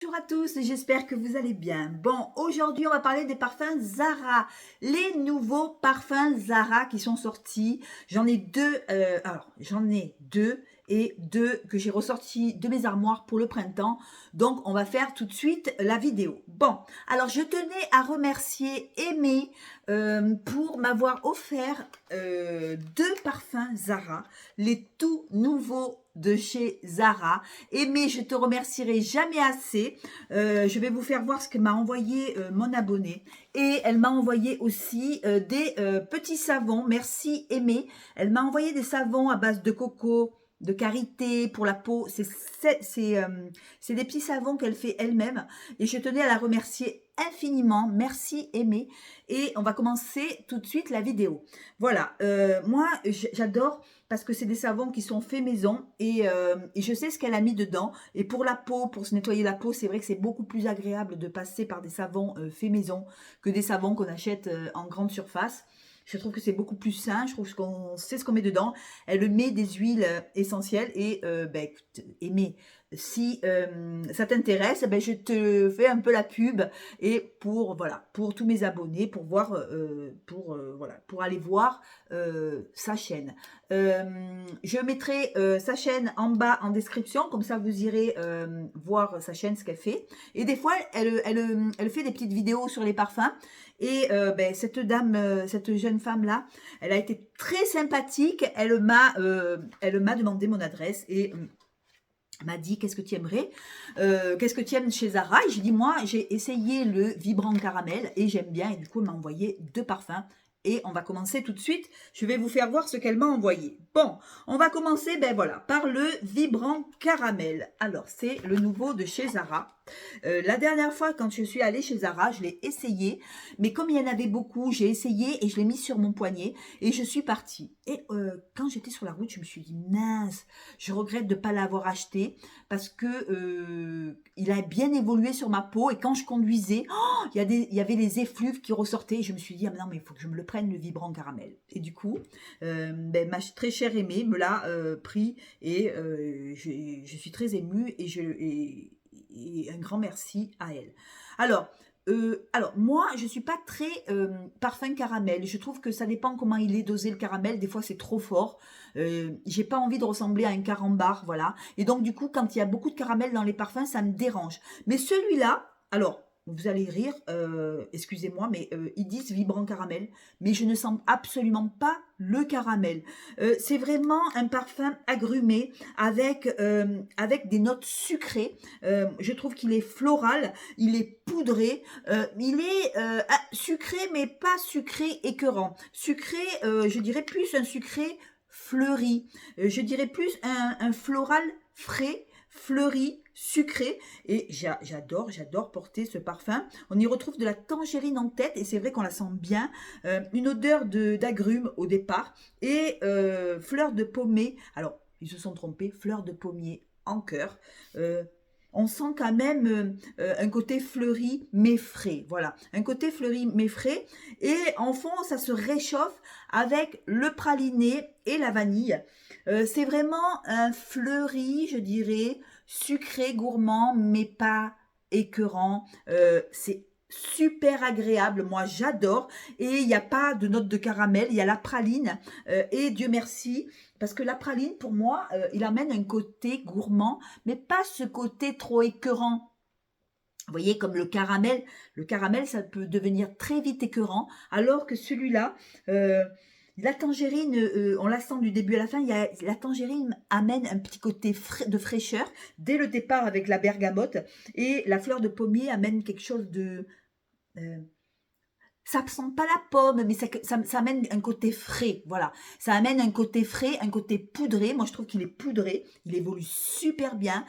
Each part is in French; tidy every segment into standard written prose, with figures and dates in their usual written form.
Bonjour à tous, j'espère que vous allez bien. Bon, aujourd'hui, on va parler des parfums Zara. Les nouveaux parfums Zara qui sont sortis. J'en ai deux, j'en ai deux et deux que j'ai ressortis de mes armoires pour le printemps. Donc, on va faire tout de suite la vidéo. Bon, alors je tenais à remercier Aimé pour m'avoir offert deux parfums Zara, les tout nouveaux de chez Zara. Aimé, je te remercierai jamais assez. Je vais vous faire voir ce que m'a envoyé mon abonné. Et elle m'a envoyé aussi des petits savons. Merci Aimé. Elle m'a envoyé des savons à base de coco, de karité pour la peau. C'est des petits savons qu'elle fait elle-même. Et je tenais à la remercier infiniment. Merci Aimé. Et on va commencer tout de suite la vidéo. Voilà, moi j'adore parce que c'est des savons qui sont faits maison et je sais ce qu'elle a mis dedans. Et pour la peau, pour se nettoyer la peau, c'est vrai que c'est beaucoup plus agréable de passer par des savons faits maison que des savons qu'on achète en grande surface. Je trouve que c'est beaucoup plus sain, je trouve qu'on sait ce qu'on met dedans. Elle met des huiles essentielles et écoute, Aimé, si ça t'intéresse, je te fais un peu la pub et pour tous mes abonnés, pour voir, pour aller voir sa chaîne. Je mettrai sa chaîne en bas en description, comme ça vous irez voir sa chaîne, ce qu'elle fait. Et des fois, elle fait des petites vidéos sur les parfums. Et cette dame, cette jeune femme-là, elle a été très sympathique. Elle m'a demandé mon adresse et m'a dit qu'est-ce que tu aimerais, qu'est-ce que tu aimes chez Zara. Et j'ai dit moi j'ai essayé le vibrant caramel et j'aime bien et du coup elle m'a envoyé deux parfums. Et on va commencer tout de suite. Je vais vous faire voir ce qu'elle m'a envoyé. Bon, on va commencer par le vibrant caramel. Alors, c'est le nouveau de chez Zara. La dernière fois, quand je suis allée chez Zara, je l'ai essayé. Mais comme il y en avait beaucoup, j'ai essayé et je l'ai mis sur mon poignet. Et je suis partie. Et quand j'étais sur la route, je me suis dit, mince, je regrette de ne pas l'avoir acheté parce que il a bien évolué sur ma peau. Et quand je conduisais, il y avait les effluves qui ressortaient. Et je me suis dit, ah non, mais il faut que je me le prenne, le vibrant caramel. Et du coup, ma très chère aimée me l'a pris et je suis très émue et un grand merci à elle. Alors moi, je suis pas très parfum caramel. Je trouve que ça dépend comment il est dosé le caramel. Des fois, c'est trop fort. J'ai pas envie de ressembler à un carambar, voilà. Et donc, du coup, quand il y a beaucoup de caramel dans les parfums, ça me dérange. Mais celui-là, alors, vous allez rire, excusez-moi, mais ils disent vibrant caramel, mais je ne sens absolument pas le caramel. C'est vraiment un parfum agrumé avec des notes sucrées. Je trouve qu'il est floral, il est poudré, il est sucré, mais pas sucré écœurant. Sucré, je dirais plus un sucré fleuri. Je dirais plus un floral frais, fleuri, sucré. Et j'adore porter ce parfum. On y retrouve de la tangerine en tête et c'est vrai qu'on la sent bien. Une odeur d'agrumes au départ et fleurs de pommier. Alors, ils se sont trompés, fleurs de pommier en cœur. On sent quand même un côté fleuri mais frais. Voilà, un côté fleuri mais frais. Et en fond, ça se réchauffe avec le praliné et la vanille. C'est vraiment un fleuri, je dirais, sucré, gourmand, mais pas écœurant. C'est super agréable, moi j'adore. Et il n'y a pas de note de caramel, il y a la praline. Et Dieu merci, parce que la praline, pour moi, il amène un côté gourmand, mais pas ce côté trop écœurant. Vous voyez, comme le caramel, ça peut devenir très vite écœurant, alors que celui-là, la tangerine, on la sent du début à la fin, la tangerine amène un petit côté de fraîcheur dès le départ avec la bergamote, et la fleur de pommier amène quelque chose de... euh, ça sent pas la pomme, mais ça amène un côté frais, voilà. Ça amène un côté frais, un côté poudré. Moi, je trouve qu'il est poudré. Il évolue super bien.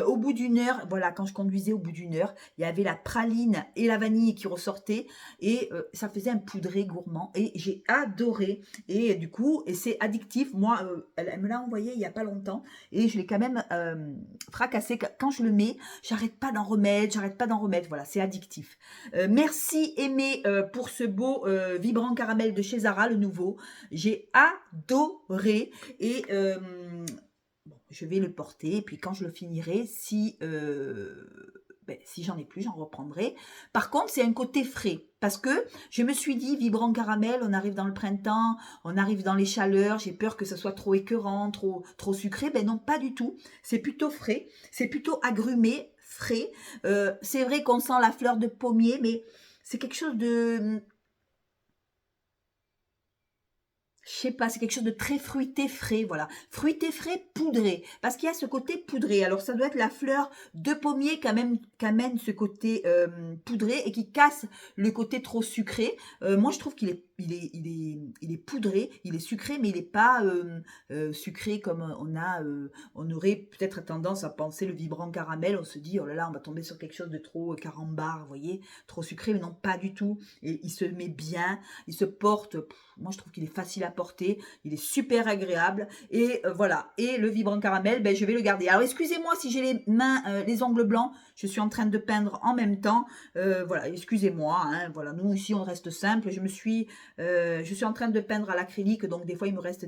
Au bout d'une heure, voilà, quand je conduisais au bout d'une heure, il y avait la praline et la vanille qui ressortaient et ça faisait un poudré gourmand. Et j'ai adoré. Et du coup, et c'est addictif. Moi, elle me l'a envoyé il y a pas longtemps et je l'ai quand même fracassé. Quand je le mets, j'arrête pas d'en remettre, j'arrête pas d'en remettre. Voilà, c'est addictif. Merci Aimé pour ce beau vibrant caramel de chez Zara, le nouveau. J'ai adoré et bon, je vais le porter. Et puis quand je le finirai, si Ben, si j'en ai plus, j'en reprendrai. Par contre, c'est un côté frais. Parce que je me suis dit, vibrant caramel, on arrive dans le printemps, on arrive dans les chaleurs, j'ai peur que ça soit trop écœurant, trop sucré. Ben non, pas du tout. C'est plutôt frais, c'est plutôt agrumé, frais. C'est vrai qu'on sent la fleur de pommier, mais c'est quelque chose de... Je sais pas, c'est quelque chose de très fruité frais, voilà. Fruité frais poudré, parce qu'il y a ce côté poudré. Alors ça doit être la fleur de pommier quand même qu'amène ce côté poudré et qui casse le côté trop sucré. Moi je trouve qu'il est poudré, il est sucré, mais il n'est pas sucré comme on aurait peut-être tendance à penser le vibrant caramel. On se dit oh là là, on va tomber sur quelque chose de trop carambar, vous voyez, trop sucré, mais non pas du tout. Et il se met bien, il se porte. Moi je trouve qu'il est facile à porter, il est super agréable et voilà. Et le vibrant caramel, ben, je vais le garder. Alors excusez-moi si j'ai les mains, les ongles blancs, je suis en train de peindre en même temps. Voilà, excusez-moi. Hein, voilà, nous ici on reste simple. Je suis en train de peindre à l'acrylique, donc des fois il me reste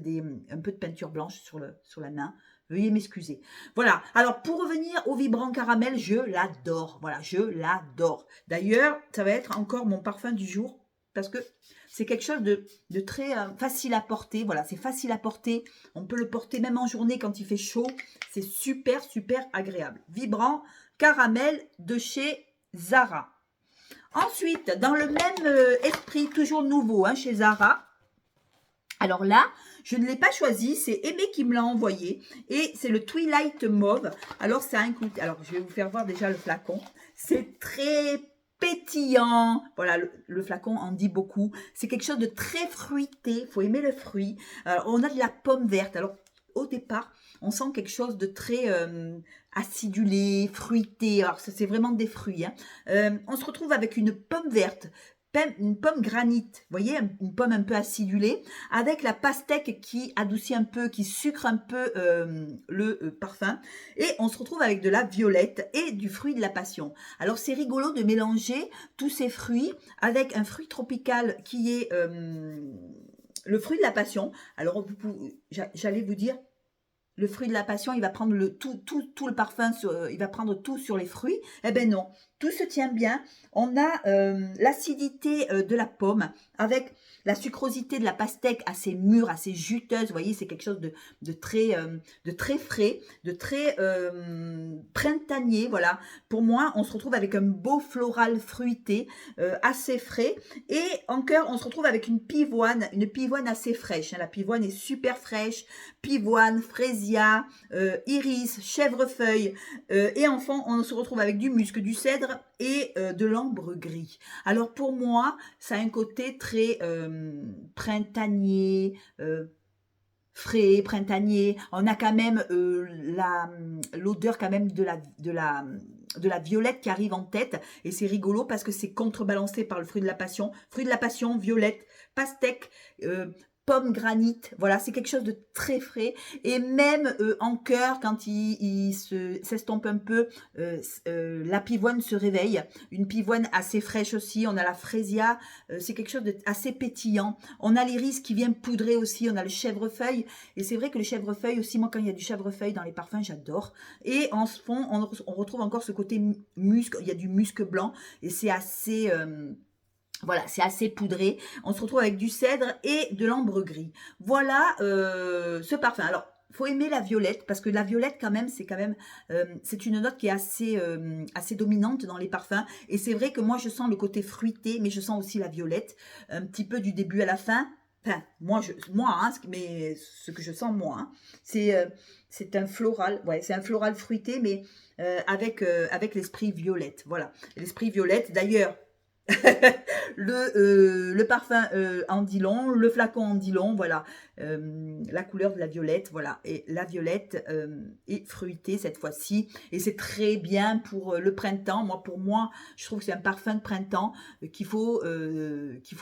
un peu de peinture blanche sur la main. Veuillez m'excuser. Voilà. Alors, pour revenir au vibrant caramel, je l'adore. Voilà, je l'adore. D'ailleurs, ça va être encore mon parfum du jour parce que c'est quelque chose de très facile à porter. Voilà, c'est facile à porter. On peut le porter même en journée quand il fait chaud. C'est super, super agréable. Vibrant caramel de chez Zara. Ensuite, dans le même esprit, toujours nouveau hein, chez Zara. Alors là, je ne l'ai pas choisi, c'est Aimé qui me l'a envoyé. Et c'est le Twilight Mauve. Alors ça inclut... Alors je vais vous faire voir déjà le flacon. C'est très pétillant. Voilà, le flacon en dit beaucoup. C'est quelque chose de très fruité. Il faut aimer le fruit. On a de la pomme verte. Alors au départ, on sent quelque chose de très acidulé, fruité. Alors ça, c'est vraiment des fruits. Hein. On se retrouve avec une pomme verte. Une pomme granit, vous voyez, une pomme un peu acidulée, avec la pastèque qui adoucit un peu, qui sucre un peu le parfum. Et on se retrouve avec de la violette et du fruit de la passion. Alors c'est rigolo de mélanger tous ces fruits avec un fruit tropical qui est le fruit de la passion. Alors j'allais vous dire, le fruit de la passion, il va prendre tout le parfum, il va prendre tout sur les fruits. Eh ben non, tout se tient bien. On a l'acidité de la pomme avec la sucrosité de la pastèque assez mûre, assez juteuse. Vous voyez, c'est quelque chose de très frais, de très printanier. Voilà. Pour moi, on se retrouve avec un beau floral fruité, assez frais. Et en cœur, on se retrouve avec une pivoine assez fraîche. Hein. La pivoine est super fraîche. Pivoine, fraisia, iris, chèvrefeuille. Et enfin, on se retrouve avec du musc, du cèdre et de l'ambre gris. Alors pour moi, ça a un côté très printanier, frais, printanier. On a quand même l'odeur quand même de la violette qui arrive en tête. Et c'est rigolo parce que c'est contrebalancé par le fruit de la passion. Fruit de la passion, violette, pastèque, pomme granit, voilà, c'est quelque chose de très frais. Et même en cœur, quand il s'estompe un peu, la pivoine se réveille. Une pivoine assez fraîche aussi. On a la fraisia, c'est quelque chose d'assez pétillant. On a l'iris qui vient poudrer aussi. On a le chèvrefeuille. Et c'est vrai que le chèvrefeuille aussi, moi, quand il y a du chèvrefeuille dans les parfums, j'adore. Et en fond, on retrouve encore ce côté musc. Il y a du musc blanc. Et c'est assez... voilà, c'est assez poudré. On se retrouve avec du cèdre et de l'ambre gris. Voilà ce parfum. Alors, faut aimer la violette parce que la violette quand même, c'est une note qui est assez dominante dans les parfums. Et c'est vrai que moi, je sens le côté fruité, mais je sens aussi la violette, un petit peu du début à la fin. Enfin, hein, mais ce que je sens moi, hein, c'est un floral, ouais, c'est un floral fruité, mais avec l'esprit violette. Voilà, l'esprit violette. D'ailleurs. le parfum en dit long, le flacon en dit long, voilà, la couleur de la violette, voilà, et la violette est fruitée cette fois-ci, et c'est très bien pour le printemps. Pour moi, je trouve que c'est un parfum de printemps qu'il faut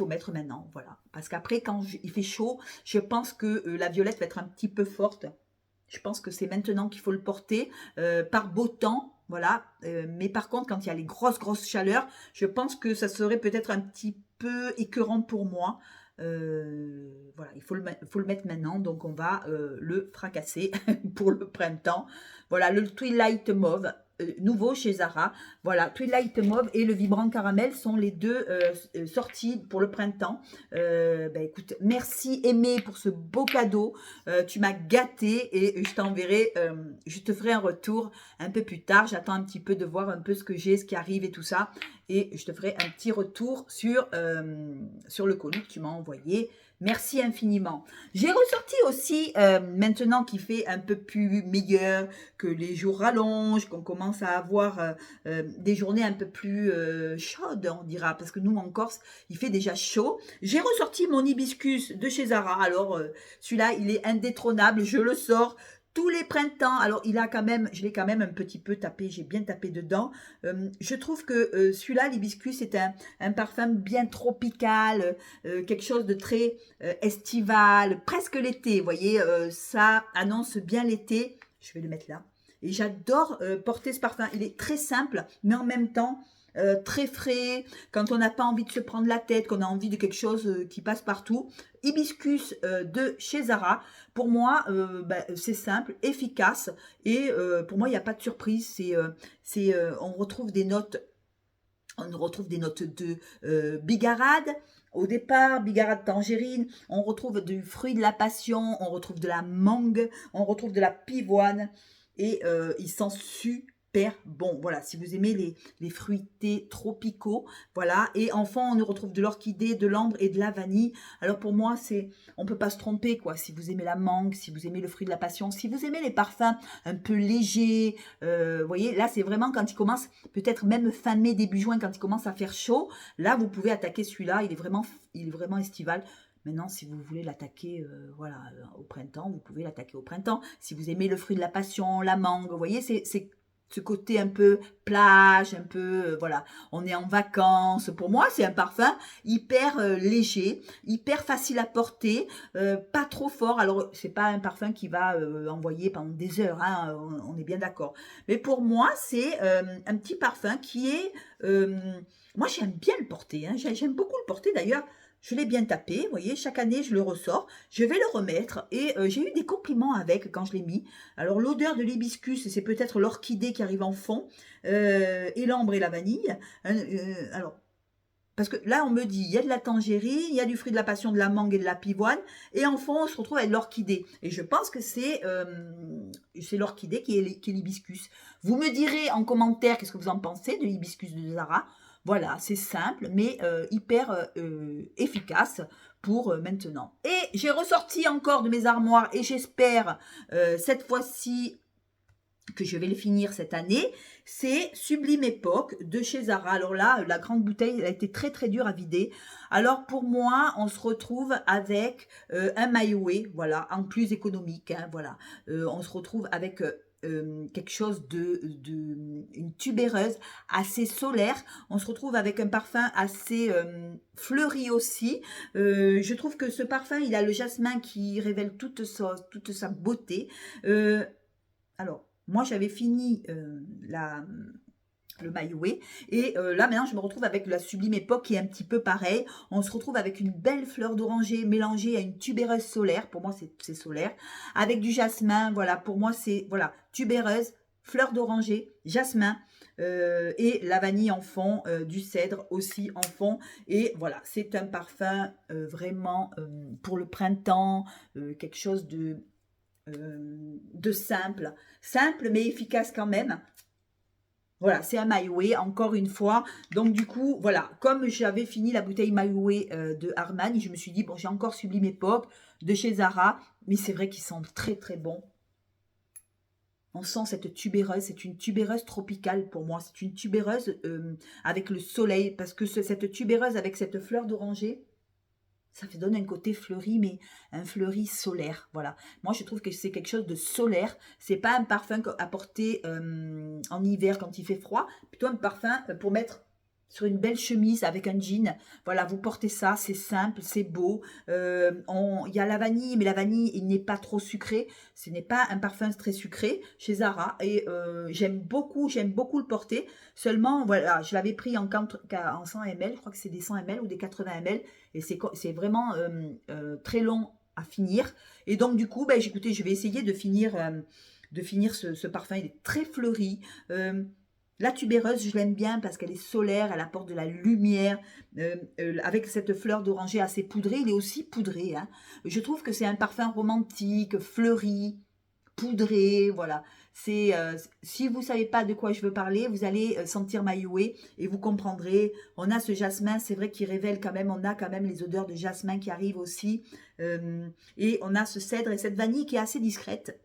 mettre maintenant, voilà, parce qu'après quand il fait chaud, je pense que la violette va être un petit peu forte. Je pense que c'est maintenant qu'il faut le porter par beau temps. Voilà, mais par contre, quand il y a les grosses chaleurs, je pense que ça serait peut-être un petit peu écœurant pour moi. Voilà, il faut le mettre maintenant, donc on va le fracasser pour le printemps. Voilà, le Twilight Mauve, nouveau chez Zara. Voilà, Twilight Mauve et le Vibrant Caramel sont les deux sorties pour le printemps. Écoute, merci Aimé pour ce beau cadeau. Tu m'as gâté et je t'enverrai, je te ferai un retour un peu plus tard. J'attends un petit peu de voir un peu ce que j'ai, ce qui arrive et tout ça. Et je te ferai un petit retour sur le colis que tu m'as envoyé. Merci infiniment. J'ai ressorti aussi, maintenant qu'il fait un peu plus meilleur, que les jours rallongent, qu'on commence à avoir des journées un peu plus chaudes, on dira, parce que nous en Corse, il fait déjà chaud. J'ai ressorti mon hibiscus de chez Zara. Alors, celui-là, il est indétrônable, je le sors tous les printemps. Alors, il a quand même, je l'ai quand même un petit peu tapé, j'ai bien tapé dedans. Je trouve que celui-là, l'hibiscus, c'est un parfum bien tropical, quelque chose de très estival, presque l'été. Vous voyez, ça annonce bien l'été. Je vais le mettre là. Et j'adore porter ce parfum. Il est très simple, mais en même temps, très frais, quand on n'a pas envie de se prendre la tête, qu'on a envie de quelque chose qui passe partout. Hibiscus de chez Zara, pour moi, c'est simple, efficace, et pour moi, il n'y a pas de surprise. On retrouve des notes de bigarade. Au départ, bigarade tangerine, on retrouve du fruit de la passion, on retrouve de la mangue, on retrouve de la pivoine, et il sent super bon. Voilà, si vous aimez les fruités tropicaux, voilà. Et enfin, on y retrouve de l'orchidée, de l'ambre et de la vanille. Alors pour moi, on peut pas se tromper, quoi. Si vous aimez la mangue, si vous aimez le fruit de la passion, si vous aimez les parfums un peu légers, vous voyez, là, c'est vraiment quand il commence, peut-être même fin mai, début juin, quand il commence à faire chaud, là, vous pouvez attaquer celui-là. Il est vraiment estival. Maintenant, si vous voulez l'attaquer au printemps, vous pouvez l'attaquer au printemps. Si vous aimez le fruit de la passion, la mangue, vous voyez, c'est ce côté un peu plage, un peu, voilà, on est en vacances. Pour moi, c'est un parfum hyper léger, hyper facile à porter, pas trop fort. Alors, c'est pas un parfum qui va envoyer pendant des heures, hein, on est bien d'accord. Mais pour moi, c'est un petit parfum qui est... moi, j'aime bien le porter, hein, j'aime beaucoup le porter d'ailleurs. Je l'ai bien tapé, vous voyez, chaque année je le ressors, je vais le remettre et j'ai eu des compliments avec quand je l'ai mis. Alors l'odeur de l'hibiscus, c'est peut-être l'orchidée qui arrive en fond, et l'ambre et la vanille. Alors, parce que là on me dit, il y a de la tangerine, il y a du fruit de la passion, de la mangue et de la pivoine, et en fond on se retrouve avec l'orchidée. Et je pense que c'est l'orchidée qui est l'hibiscus. Vous me direz en commentaire qu'est-ce que vous en pensez de l'hibiscus de Zara. Voilà, c'est simple, mais hyper efficace pour maintenant. Et j'ai ressorti encore de mes armoires, et j'espère cette fois-ci que je vais le finir cette année, c'est Sublime Époque de chez Zara. Alors là, la grande bouteille, elle a été très très dure à vider. Alors pour moi, on se retrouve avec un My Way, voilà, en plus économique, hein, voilà. On se retrouve avec... quelque chose une tubéreuse assez solaire. On se retrouve avec un parfum assez fleuri aussi. Je trouve que ce parfum, il a le jasmin qui révèle toute sa beauté. Alors, moi, j'avais fini le My Way. Et là, maintenant, je me retrouve avec la Sublime Époque qui est un petit peu pareil. On se retrouve avec une belle fleur d'oranger mélangée à une tubéreuse solaire. Pour moi, c'est solaire. Avec du jasmin. Voilà, pour moi, c'est tubéreuse, fleur d'oranger, jasmin. Et la vanille en fond, du cèdre aussi en fond. Et voilà, c'est un parfum vraiment pour le printemps, quelque chose de simple mais efficace quand même. Voilà, c'est un My Way, encore une fois. Donc du coup, voilà, comme j'avais fini la bouteille My Way de Armani, je me suis dit, bon, j'ai encore Sublime Époque de chez Zara, mais c'est vrai qu'ils sentent très très bon. On sent cette tubéreuse, c'est une tubéreuse tropicale pour moi, c'est une tubéreuse avec le soleil, parce que cette tubéreuse avec cette fleur d'oranger, ça fait donne un côté fleuri, mais un fleuri solaire, voilà. Moi, je trouve que c'est quelque chose de solaire. C'est pas un parfum à porter en hiver quand il fait froid. Plutôt un parfum pour mettre sur une belle chemise avec un jean. Voilà, vous portez ça, c'est simple, c'est beau. Il y a la vanille, mais la vanille, il n'est pas trop sucré. Ce n'est pas un parfum très sucré chez Zara. Et j'aime beaucoup le porter. Seulement, voilà, je l'avais pris en 100 ml. Je crois que c'est des 100 ml ou des 80 ml. Et c'est vraiment très long à finir. Et donc, du coup, écoutez, je vais essayer de finir de finir ce parfum. Il est très fleuri. La tubéreuse, je l'aime bien parce qu'elle est solaire, elle apporte de la lumière. Avec cette fleur d'oranger assez poudrée, il est aussi poudré. Hein. Je trouve que c'est un parfum romantique, fleuri, poudré, voilà. C'est si vous savez pas de quoi je veux parler, vous allez sentir Maïoué et vous comprendrez. On a ce jasmin, c'est vrai qu'il révèle quand même, on a quand même les odeurs de jasmin qui arrivent aussi. Et on a ce cèdre et cette vanille qui est assez discrète.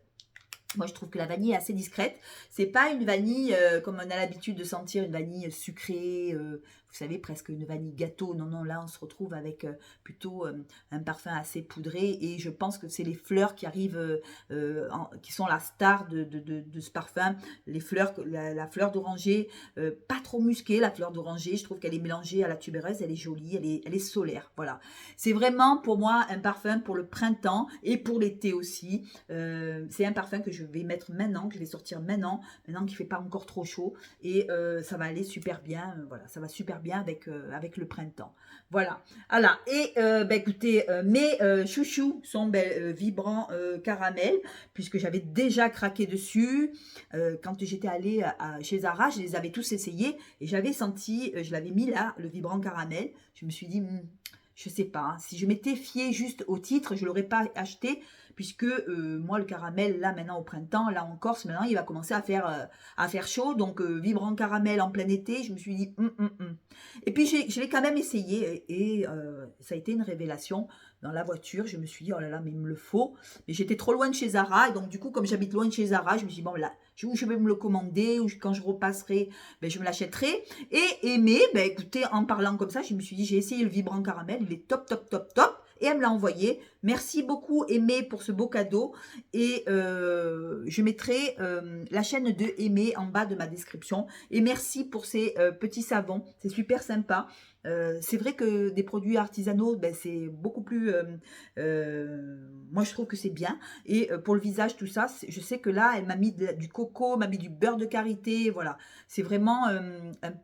Moi, je trouve que la vanille est assez discrète. C'est pas une vanille comme on a l'habitude de sentir, une vanille sucrée, vous savez, presque une vanille gâteau. Non, non, là, on se retrouve avec plutôt un parfum assez poudré. Et je pense que c'est les fleurs qui arrivent, qui sont la star de ce parfum. Les fleurs, la fleur d'oranger, pas trop musquée, la fleur d'oranger. Je trouve qu'elle est mélangée à la tubéreuse. Elle est jolie, elle est solaire. Voilà. C'est vraiment pour moi un parfum pour le printemps et pour l'été aussi. C'est un parfum que je vais mettre maintenant, que je vais sortir maintenant qu'il ne fait pas encore trop chaud. Et ça va aller super bien. Voilà, ça va super bien avec le printemps. Voilà. Voilà. Et écoutez, mes chouchous sont vibrants caramel, puisque j'avais déjà craqué dessus. Quand j'étais allée chez Zara, je les avais tous essayés et j'avais senti, je l'avais mis là, le vibrant caramel. Je me suis dit, je sais pas, hein, si je m'étais fiée juste au titre, je ne l'aurais pas acheté, puisque moi, le caramel, là, maintenant, au printemps, là, en Corse, maintenant, il va commencer à faire chaud, donc vibrant caramel en plein été, je me suis dit, Et puis, je l'ai quand même essayé, et ça a été une révélation. Dans la voiture, je me suis dit, oh là là, mais il me le faut. Mais j'étais trop loin de chez Zara, et donc, du coup, comme j'habite loin de chez Zara, je me suis dit, bon, là, je vais me le commander, ou quand je repasserai, je me l'achèterai. Et Aimé, écoutez, en parlant comme ça, je me suis dit, j'ai essayé le vibrant caramel, il est top, top, top, top. Et elle me l'a envoyé. Merci beaucoup, Aimé, pour ce beau cadeau. Et je mettrai la chaîne de Aimé en bas de ma description. Et merci pour ces petits savons. C'est super sympa. C'est vrai que des produits artisanaux, c'est beaucoup plus... moi, je trouve que c'est bien. Et pour le visage, tout ça, je sais que là, elle m'a mis du coco, m'a mis du beurre de karité. Voilà. C'est vraiment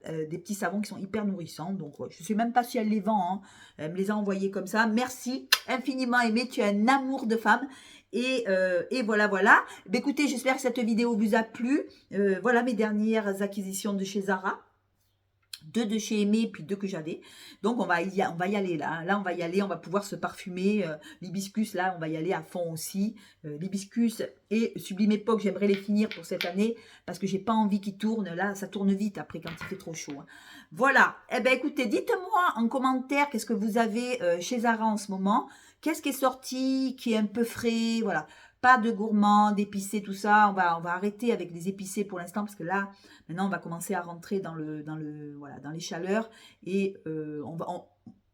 des petits savons qui sont hyper nourrissants. Donc, ouais, je ne sais même pas si elle les vend. Hein. Elle me les a envoyés comme ça. Merci infiniment, Aimé. Tu es un amour de femme. Et voilà, voilà. Écoutez, j'espère que cette vidéo vous a plu. Voilà mes dernières acquisitions de chez Zara. 2 de chez Aimé, puis 2 que j'avais. Donc, on va y aller là. Là, on va y aller. On va pouvoir se parfumer. L'hibiscus, là, on va y aller à fond aussi. L'hibiscus et Sublime Époque, j'aimerais les finir pour cette année parce que j'ai pas envie qu'ils tournent. Là, ça tourne vite après quand il fait trop chaud. Hein. Voilà. Eh bien, écoutez, dites-moi en commentaire qu'est-ce que vous avez chez Zara en ce moment. Qu'est-ce qui est sorti, qui est un peu frais. Voilà. Pas de gourmand, d'épicé, tout ça. On va arrêter avec les épicés pour l'instant parce que là, maintenant, on va commencer à rentrer dans les chaleurs. Et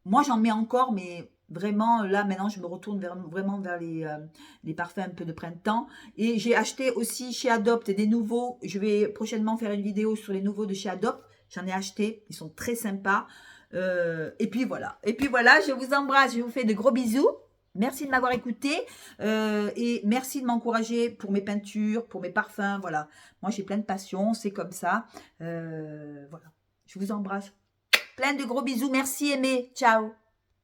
moi, j'en mets encore, mais vraiment, là, maintenant, je me retourne vraiment vers les parfums un peu de printemps. Et j'ai acheté aussi chez Adopt des nouveaux. Je vais prochainement faire une vidéo sur les nouveaux de chez Adopt. J'en ai acheté. Ils sont très sympas. Et puis voilà. Je vous embrasse. Je vous fais de gros bisous. Merci de m'avoir écouté et merci de m'encourager pour mes peintures, pour mes parfums. Voilà, moi j'ai plein de passion, c'est comme ça. Voilà, je vous embrasse. Plein de gros bisous. Merci, Aimé. Ciao.